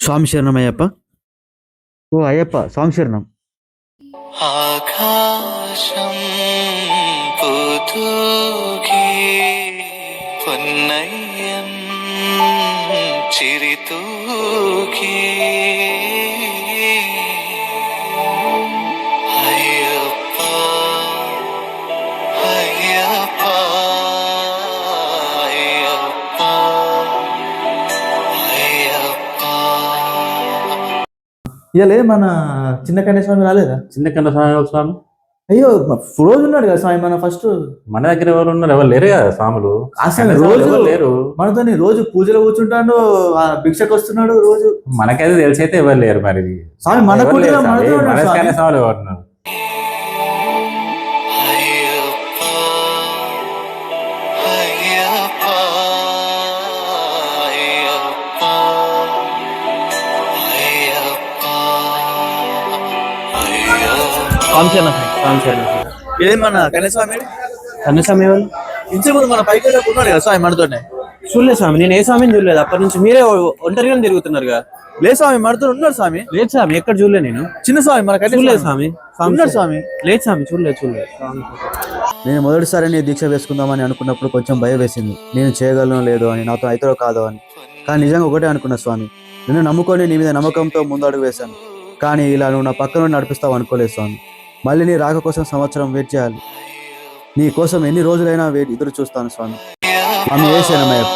స్వామి శరణమయ్యప్ప. ఓ అయ్యప్ప, స్వామి శరణం. ఆకాశం పుతూకి పొన్నయ్యం చిరితూకి అయ్యప్ప అయ్యప్ప అయ్యప్ప అయ్యప్ప. ఇవాళ మన చిన్న కన్య స్వామి రాలేదా? చిన్న కన్న స్వామి అయ్యో, రోజు ఉన్నాడు కదా స్వామి. మన ఫస్ట్ మన దగ్గర ఎవరు ఉన్నారు? ఎవరు లేరు కదా స్వాములు. అసలు రోజు లేరు మనతో. రోజు పూజలో కూర్చుంటాడు, భిక్షకు వస్తున్నాడు రోజు. మనకైతే తెలిసి అయితే ఎవరు లేరు. మరి స్వామి మన పూజలో మనతో ఉన్నాడు మన స్వామి. కన్య స్వాములు ఎవరు ఉన్నారు? ఏం మన కన్యస్వామి కన్నస్వామి ఎవరు? ఇంటి ముందు మన పైకి ఉన్నాడు కదా స్వామి మనతోనే. చూడలేదు స్వామి, నేను ఏ స్వామిని చూడలేదు. అప్పటి నుంచి మీరే ఒంటరిగా తిరుగుతున్నారుగా. లేదు స్వామి మనతో ఉన్నాడు స్వామి. లేదు స్వామి, ఎక్కడ చూడలేదు నేను. చిన్న స్వామి మన చూడలేదు స్వామి. ఉన్నాడు స్వామి. లేదు స్వామి, చూడలేదు. నేను మొదటిసారి నీ దీక్ష వేసుకుందామని అనుకున్నప్పుడు కొంచెం భయం వేసింది. నేను చేయగలను లేదో అని, నాతో అవుతారో కాదో అని. కానీ నిజంగా ఒకటే అనుకున్నా స్వామి. నిన్ను నమ్ముకొని నీ మీద నమ్మకంతో ముందడుగు వేశాను. కానీ ఇలా నువ్వు నా పక్కన నడిపిస్తావు అనుకోలేదు స్వామి. మళ్ళీ నీ రాక కోసం సంవత్సరం వెయిట్ చేయాలి. నీ కోసం ఎన్ని రోజులైనా ఎదురు చూస్తాను స్వామి. ఆమె ఏ శరణమయ్యప్ప.